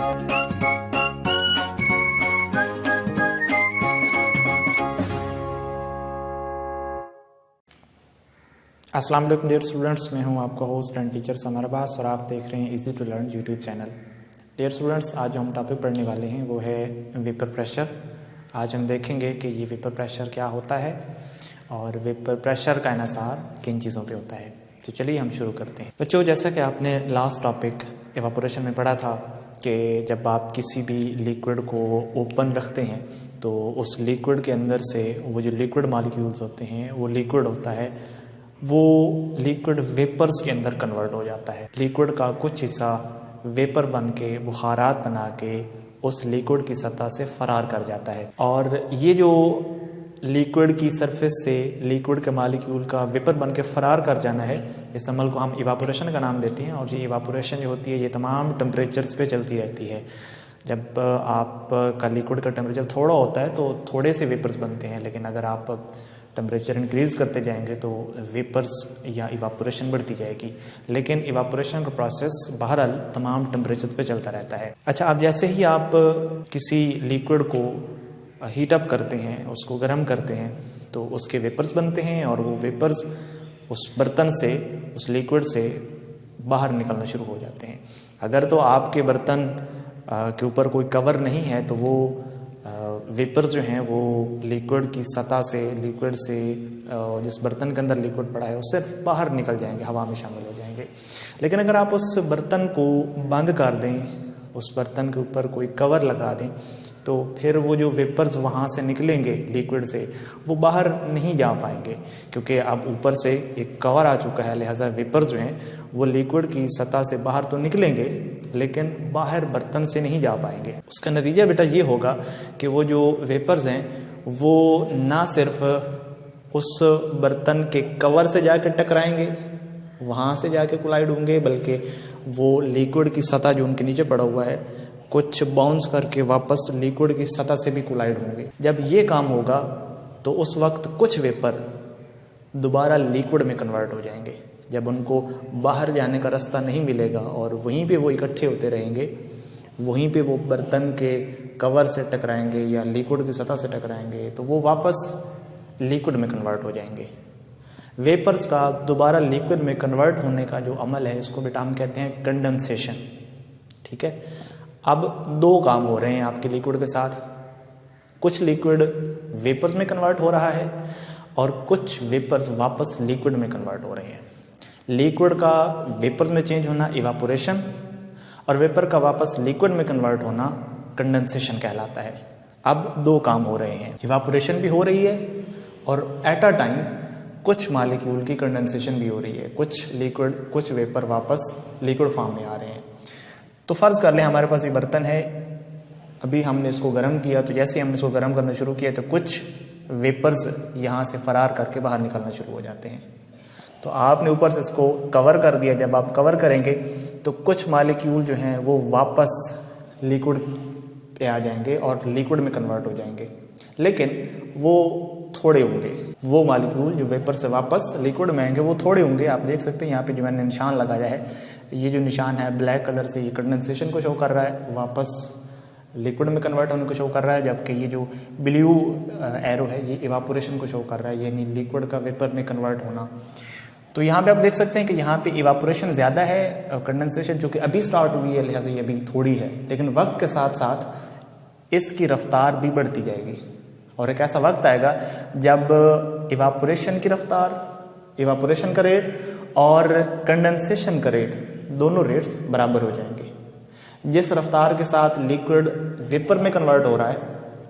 अस्सलाम वालेकुम dear students, मैं हूं आपका host and teacher Samar Abbas और आप देख रहे हैं easy to learn YouTube channel. Dear students, आज जो हम टॉपिक पढ़ने वाले हैं वो है वेपर प्रेशर। आज हम देखेंगे कि ये वेपर प्रेशर क्या होता है और वेपर प्रेशर का इन्हिसार किन चीज़ों पे होता है। तो चलिए हम शुरू करते हैं। बच्चों, जैसा कि आपने लास्ट टॉपिक इवापोरेशन में पढ़ा था कि जब आप किसी भी लिक्विड को ओपन रखते हैं तो उस लिक्विड के अंदर से वो जो लिक्विड मॉलिक्यूल्स होते हैं, वो लिक्विड होता है, वो लिक्विड वेपर्स के अंदर कन्वर्ट हो जाता है। लिक्विड का कुछ हिस्सा वेपर बन के बुखारात बना के उस लिक्विड की सतह से फरार कर जाता है। और ये जो लिक्विड की सरफेस से लिक्विड के मॉलिक्यूल का वेपर बन के फरार कर जाना है, इस अमल को हम इवापोरेशन का नाम देते हैं। और ये इवापोरेशन जो होती है ये तमाम टेम्परेचर्स पे चलती रहती है। जब आपका लिक्विड का टेम्परेचर थोड़ा होता है तो थोड़े से वेपर्स बनते हैं, लेकिन अगर आप टेम्परेचर इंक्रीज करते जाएंगे तो वेपर्स या इवापोरेशन बढ़ती जाएगी। लेकिन इवापोरेशन का प्रोसेस बहरहाल तमाम टेम्परेचर पे चलता रहता है। अच्छा, अब जैसे ही आप किसी लिक्विड को हीट अप करते हैं, उसको गर्म करते हैं, तो उसके वेपर्स बनते हैं और वो वेपर्स उस बर्तन से, उस लिक्विड से बाहर निकलना शुरू हो जाते हैं। अगर तो आपके बर्तन के ऊपर कोई कवर नहीं है तो वो वेपर जो हैं वो लिक्विड की सतह से, लिक्विड से जिस बर्तन के अंदर लिक्विड पड़ा है उससे बाहर निकल जाएंगे, हवा में शामिल हो जाएंगे। लेकिन अगर आप उस बर्तन को बंद कर दें, उस बर्तन के ऊपर कोई कवर लगा दें, तो फिर वो जो वेपर्स वहाँ से निकलेंगे लिक्विड से, वो बाहर नहीं जा पाएंगे, क्योंकि अब ऊपर से एक कवर आ चुका है। लिहाजा वेपर्स जो हैं वो लिक्विड की सतह से बाहर तो निकलेंगे लेकिन बाहर बर्तन से नहीं जा पाएंगे। उसका नतीजा बेटा ये होगा कि वो जो वेपर्स हैं वो ना सिर्फ उस बर्तन के कवर से जाके टकराएंगे, वहाँ से जाके कोलाइड होंगे, बल्कि वो लिक्विड की सतह जो उनके नीचे पड़ा हुआ है कुछ बाउंस करके वापस लिक्विड की सतह से भी कोलाइड होंगे। जब ये काम होगा तो उस वक्त कुछ वेपर दोबारा लिक्विड में कन्वर्ट हो जाएंगे। जब उनको बाहर जाने का रास्ता नहीं मिलेगा और वहीं पे वो इकट्ठे होते रहेंगे, वहीं पे वो बर्तन के कवर से टकराएंगे या लिक्विड की सतह से टकराएंगे, तो वो वापस लिक्विड में कन्वर्ट हो जाएंगे। वेपर्स का दोबारा लिक्विड में कन्वर्ट होने का जो अमल है, इसको बेटा हम कहते हैं कंडेंसेशन। ठीक है, अब दो काम हो रहे हैं आपके लिक्विड के साथ। कुछ लिक्विड वेपर्स में कन्वर्ट हो रहा है और कुछ वेपर्स वापस लिक्विड में कन्वर्ट हो रहे हैं। लिक्विड का वेपर्स में चेंज होना इवापोरेशन और वेपर का वापस लिक्विड में कन्वर्ट होना कंडेंसेशन कहलाता है। अब दो काम हो रहे हैं, इवापोरेशन भी हो रही है और एट अ टाइम कुछ मॉलिक्यूल की कंडेंसेशन भी हो रही है। कुछ लिक्विड, कुछ वेपर वापस लिक्विड फॉर्म में आ रहे हैं। तो फर्ज कर लें हमारे पास ये बर्तन है, अभी हमने इसको गर्म किया, तो जैसे हमने इसको गर्म करना शुरू किया तो कुछ वेपर्स यहाँ से फरार करके बाहर निकलना शुरू हो जाते हैं। तो आपने ऊपर से इसको कवर कर दिया। जब आप कवर करेंगे तो कुछ मॉलिक्यूल जो हैं वो वापस लिक्विड पे आ जाएंगे और लिक्विड में कन्वर्ट हो जाएंगे, लेकिन वो थोड़े होंगे। वो मॉलिक्यूल जो वेपर से वापस लिक्विड में आएंगे वो थोड़े होंगे। आप देख सकते हैं यहाँ पे जो मैंने निशान लगाया है, ये जो निशान है ब्लैक कलर से, ये कंडेंसेशन को शो कर रहा है, वापस लिक्विड में कन्वर्ट होने को शो कर रहा है, जबकि ये जो ब्लू एरो है ये इवापोरेशन को शो कर रहा है, यानी लिक्विड का वेपर में कन्वर्ट होना। तो यहाँ पे आप देख सकते हैं कि यहाँ पे इवापोरेशन ज़्यादा है, कंडेंसेशन जो कि अभी स्टार्ट हुई है, लिहाजा ये अभी थोड़ी है, लेकिन वक्त के साथ साथ इसकी रफ्तार भी बढ़ती जाएगी। और एक ऐसा वक्त आएगा जब इवापोरेशन की रफ्तार, इवापोरेशन का रेट और कंडेंसेशन का रेट, दोनों रेट्स बराबर हो जाएंगे। जिस रफ्तार के साथ लिक्विड वेपर में कन्वर्ट हो रहा है,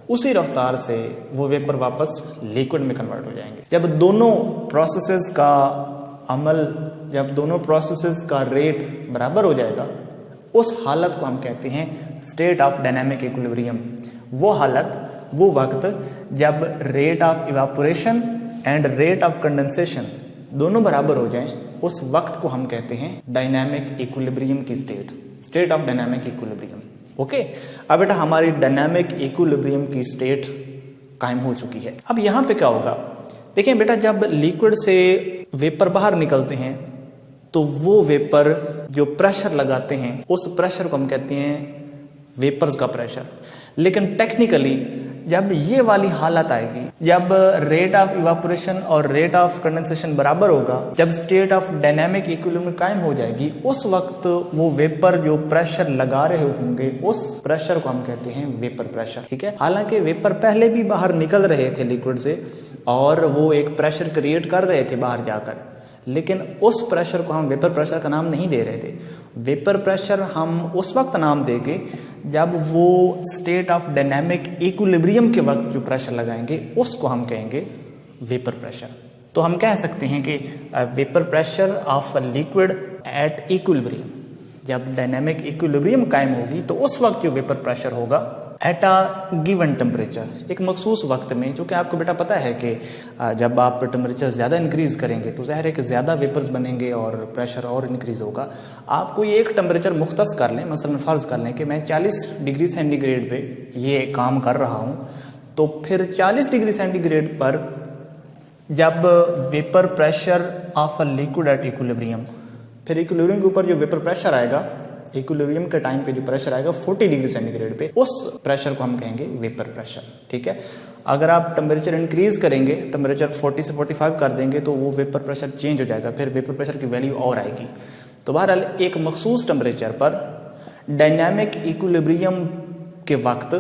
उसी रफ्तार से वो वेपर वापस लिक्विड में कन्वर्ट हो जाएंगे। जब दोनों प्रोसेसेस का अमल, जब दोनों प्रोसेसेस का रेट बराबर हो जाएगा, उस हालत को हम कहते हैं स्टेट ऑफ डायनामिक इक्विलिब्रियम। वो हालत, वो वक्त जब rate of evaporation and rate of condensation दोनों बराबर हो जाएं, उस वक्त को हम कहते हैं डायनामिक इक्विलिब्रियम की state, state of dynamic equilibrium. Okay, अब बेटा हमारी डायनामिक इक्विलिब्रियम की स्टेट कायम हो चुकी है। अब यहाँ पे क्या होगा, देखिए बेटा, जब लिक्विड से वेपर बाहर निकलते हैं तो वो वेपर जो प्रेशर लगाते हैं, उस प्रेशर को हम कहते हैं वेपर्स का प्रेशर। लेकिन टेक्निकली जब ये वाली हालत आएगी, जब रेट ऑफ इवापोरेशन और रेट ऑफ कंडेंसेशन बराबर होगा, जब स्टेट ऑफ डायनामिक इक्विलिब्रियम कायम हो जाएगी, उस वक्त वो वेपर जो प्रेशर लगा रहे होंगे उस प्रेशर को हम कहते हैं वेपर प्रेशर। ठीक है, हालांकि वेपर पहले भी बाहर निकल रहे थे लिक्विड से और वो एक प्रेशर क्रिएट कर रहे थे बाहर जाकर, लेकिन उस प्रेशर को हम वेपर प्रेशर का नाम नहीं दे रहे थे। वेपर प्रेशर हम उस वक्त नाम देंगे जब वो स्टेट ऑफ डायनामिक इक्विलिब्रियम के वक्त जो प्रेशर लगाएंगे उसको हम कहेंगे वेपर प्रेशर। तो हम कह सकते हैं कि vapour pressure of a liquid at equilibrium, जब डायनामिक इक्विलिब्रियम कायम होगी तो उस वक्त जो वेपर प्रेशर होगा एट अ गिवन टेम्परेचर, एक मखसूस वक्त में, जो कि आपको बेटा पता है कि जब आप टेम्परेचर ज़्यादा इंक्रीज करेंगे तो ज़ाहिर है कि ज़्यादा वेपर्स बनेंगे और प्रेशर और इंक्रीज होगा। आप कोई एक टेम्परेचर मुख्तस कर लें, मसलन फ़र्ज़ कर लें कि मैं 40 डिग्री सेंटीग्रेड पे ये काम कर रहा हूँ, तो फिर 40 डिग्री सेंटीग्रेड पर जब vapour pressure of a liquid at equilibrium, फिर इक्विलिब्रियम के ऊपर जो वेपर प्रेशर आएगा, इक्विलिब्रियम के टाइम पे जो प्रेशर आएगा 40 डिग्री सेंटीग्रेड पे, उस प्रेशर को हम कहेंगे वेपर प्रेशर। ठीक है, अगर आप टेम्परेचर इंक्रीज करेंगे, टेम्परेचर 40 से 45 कर देंगे तो वो वेपर प्रेशर चेंज हो जाएगा, फिर वेपर प्रेशर की वैल्यू और आएगी। तो बहरहाल एक मखसूस टेम्परेचर पर डायनामिक इक्विलिब्रियम के वक्त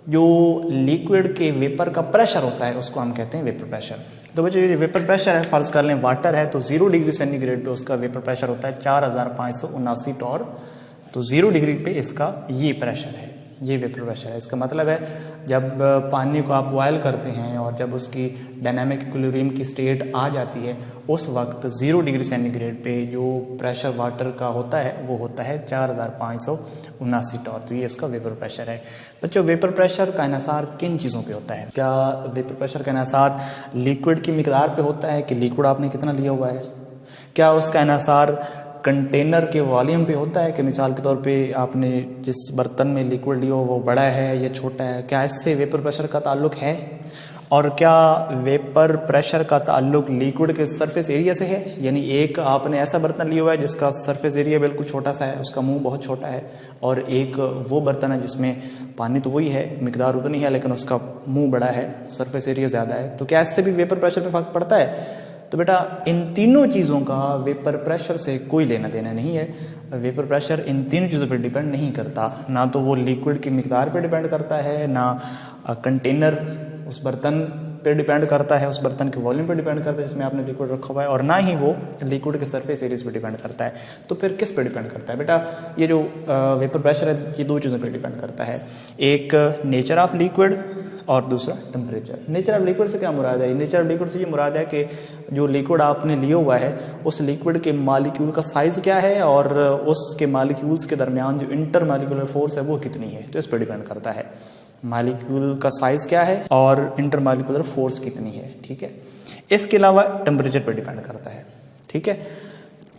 जो लिक्विड के वेपर का प्रेशर होता है उसको हम कहते हैं वेपर प्रेशर। तो बच्चों ये वेपर प्रेशर है, फर्ज कर लें वाटर है, तो 0 डिग्री सेंटीग्रेड पे उसका वेपर प्रेशर होता है 4579 टॉर। तो 0 डिग्री पे इसका ये प्रेशर है, ये वेपर प्रेशर है। इसका मतलब है जब पानी को आप बॉयल करते हैं और जब उसकी डायनामिक इक्विलिब्रियम की स्टेट आ जाती है, उस वक्त 0 डिग्री सेंटीग्रेड पे जो प्रेशर वाटर का होता है वो होता है 4579 टॉर। तो ये इसका वेपर प्रेशर है। बच्चों वेपर प्रेशर का इन्हिसार किन चीज़ों पे होता है? क्या वेपर प्रेशर का इन्हिसार लिक्विड की मिकदार पे होता है कि लिक्विड आपने कितना लिया हुआ है? क्या उसका इन्हिसार कंटेनर के वॉल्यूम पे होता है कि मिसाल के तौर पे आपने जिस बर्तन में लिक्विड लिया हो वो बड़ा है या छोटा है? क्या इससे वेपर प्रेशर का ताल्लुक है? और क्या वेपर प्रेशर का ताल्लुक लिक्विड के सरफेस एरिया से है? यानी एक आपने ऐसा बर्तन लिया हुआ है जिसका सरफेस एरिया बिल्कुल छोटा सा है, उसका मुंह बहुत छोटा है, और एक वो बर्तन है जिसमें पानी तो वही है, मिकदार उतनी है, लेकिन उसका मुंह बड़ा है, सरफेस एरिया ज़्यादा है। तो क्या इससे भी वेपर प्रेशर पे फर्क पड़ता है? तो बेटा इन तीनों चीज़ों का वेपर प्रेशर से कोई लेना देना नहीं है। वेपर प्रेशर इन तीनों चीज़ों पर डिपेंड नहीं करता, ना तो वो लिक्विड की मिकदार पे डिपेंड करता है, ना कंटेनर उस बर्तन पे डिपेंड करता है, उस बर्तन के वॉल्यूम पे डिपेंड करता है जिसमें आपने लिक्विड रखा हुआ है, और ना ही वो लिक्विड के सरफेस एरियाज पे डिपेंड करता है। तो फिर किस पे डिपेंड करता है? बेटा ये जो वेपर प्रेशर है ये दो चीज़ों पे डिपेंड करता है, एक नेचर ऑफ लिक्विड और दूसरा टेम्परेचर। नेचर ऑफ लिक्विड से क्या मुराद है? नेचर ऑफ लिक्विड से ये मुराद है कि जो लिक्विड आपने लिया हुआ है उस लिक्विड के मालिक्यूल का साइज क्या है और उसके मालिक्यूल्स के दरमियान जो इंटर मालिक्यूलर फोर्स है वो कितनी है, तो इस पर डिपेंड करता है। मालिक्यूल का साइज क्या है और इंटर मालिक्यूलर फोर्स कितनी है। ठीक है, इसके अलावा टेम्परेचर पर डिपेंड करता है। ठीक है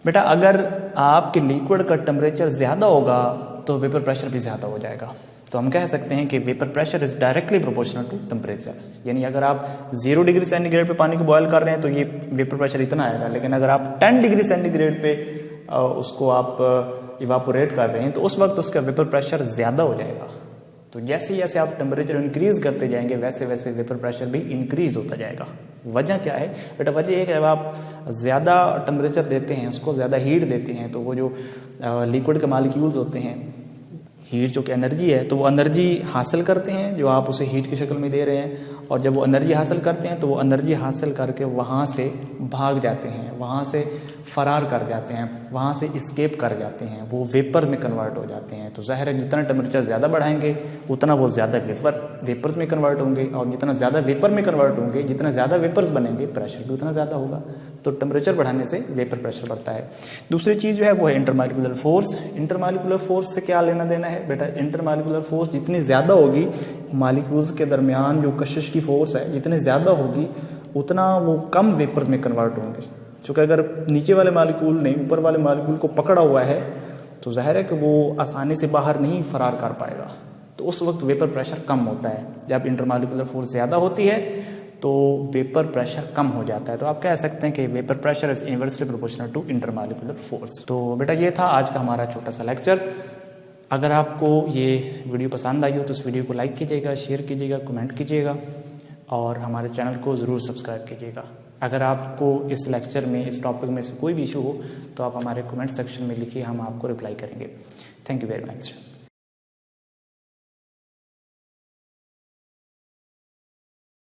बेटा, अगर आपके लिक्विड का टेम्परेचर ज़्यादा होगा तो वेपर प्रेशर भी ज़्यादा हो जाएगा। तो हम कह सकते हैं कि vapour pressure is directly proportional to temperature. यानी अगर आप 0 डिग्री सेंटीग्रेड पे पानी को बॉयल कर रहे हैं तो ये वेपर प्रेशर इतना आएगा, लेकिन अगर आप 10 डिग्री सेंटीग्रेड पे उसको आप इवापोरेट कर रहे हैं तो उस वक्त उसका वेपर प्रेशर ज़्यादा हो जाएगा। तो जैसे जैसे आप टेम्परेचर इंक्रीज करते जाएंगे वैसे वैसे वेपर प्रेशर भी इंक्रीज होता जाएगा। वजह क्या है बेटा? वजह ये है कि जब आप ज़्यादा टेम्परेचर देते हैं, उसको ज़्यादा हीट देते हैं, तो वो जो लिक्विड के मालिक्यूल्स होते हैं, हीट जो कि एनर्जी है, तो वो एनर्जी हासिल करते हैं जो आप उसे हीट की शक्ल में दे रहे हैं, और जब वो एनर्जी हासिल करते हैं तो वो एनर्जी हासिल करके वहाँ से भाग जाते हैं, वहाँ से फरार कर जाते हैं, वहाँ से इस्केप कर जाते हैं, वो वेपर में कन्वर्ट हो जाते हैं। तो ज़ाहिर है जितना टेम्परेचर ज़्यादा बढ़ाएंगे उतना वो ज़्यादा वेपर्स में कन्वर्ट होंगे, और जितना ज़्यादा वेपर में कन्वर्ट होंगे, जितना ज़्यादा वेपर्स बनेंगे, प्रेशर भी उतना ज़्यादा होगा। तो टेम्परेचर बढ़ाने से वेपर प्रेशर बढ़ता है। दूसरी चीज़ जो है वो है इंटरमालिक्यूलर फोर्स। इंटरमालिक्यूलर फोर्स से क्या लेना देना है बेटा? इंटरमालिक्यूलर फोर्स जितनी ज़्यादा होगी, मालिक्यूल्स के दरमियान जो कशिश की फोर्स है जितनी ज़्यादा होगी उतना वो कम वेपर्स में कन्वर्ट होंगे। चूँकि अगर नीचे वाले मालिक्यूल ने ऊपर वाले मालिक्यूल को पकड़ा हुआ है तो जाहिर है कि वो आसानी से बाहर नहीं फरार कर पाएगा, तो उस वक्त वेपर प्रेशर कम होता है। जब इंटरमालिक्यूलर फोर्स ज़्यादा होती है तो वेपर प्रेशर कम हो जाता है। तो आप कह सकते हैं कि vapour pressure is inversely proportional to intermolecular force. तो बेटा ये था आज का हमारा छोटा सा लेक्चर। अगर आपको ये वीडियो पसंद आई हो तो इस वीडियो को लाइक कीजिएगा, शेयर कीजिएगा, कमेंट कीजिएगा और हमारे चैनल को ज़रूर सब्सक्राइब कीजिएगा। अगर आपको इस लेक्चर में, इस टॉपिक में से कोई भी इशू हो तो आप हमारे कमेंट सेक्शन में लिखिए, हम आपको रिप्लाई करेंगे। Thank you very much.